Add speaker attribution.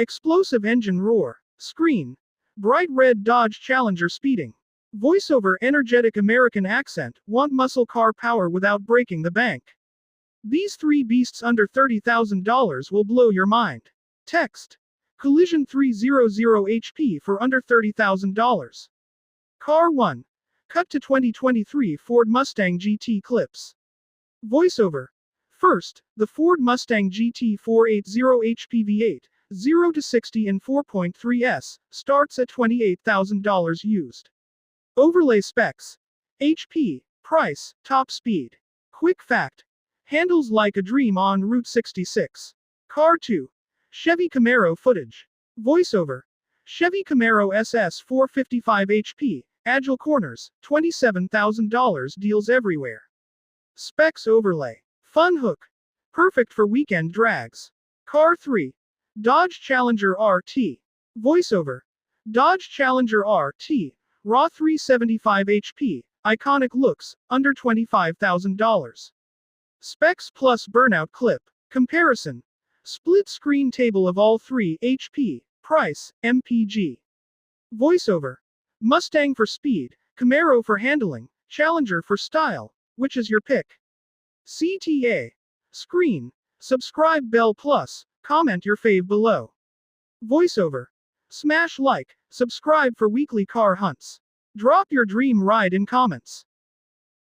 Speaker 1: Explosive engine roar. Screen. Bright red Dodge Challenger speeding. Voiceover energetic American accent, want muscle car power without breaking the bank. These three beasts under $30,000 will blow your mind. Text. Collision 300 HP for under $30,000. Car 1. Cut to 2023 Ford Mustang GT clips. Voiceover. First, the Ford Mustang GT 480 HP V8, 0 to 60 in 4.3s, starts at $28,000 used. Overlay specs. HP, price, top speed. Quick fact. Handles like a dream on Route 66. Car 2. Chevy Camaro footage. Voiceover. Chevy Camaro SS 455 HP, agile corners, $27,000 deals everywhere. Specs overlay. Fun hook. Perfect for weekend drags. Car 3. Dodge Challenger RT. Voiceover. Dodge Challenger RT, raw 375 HP, iconic looks, under $25,000. Specs plus burnout clip. Comparison. Split screen table of all three HP, price, MPG. Voiceover. Mustang for speed, Camaro for handling, Challenger for style, which is your pick? CTA. Screen. Subscribe bell plus, comment your fave below. Voiceover. Smash like, subscribe for weekly car hunts. Drop your dream ride in comments.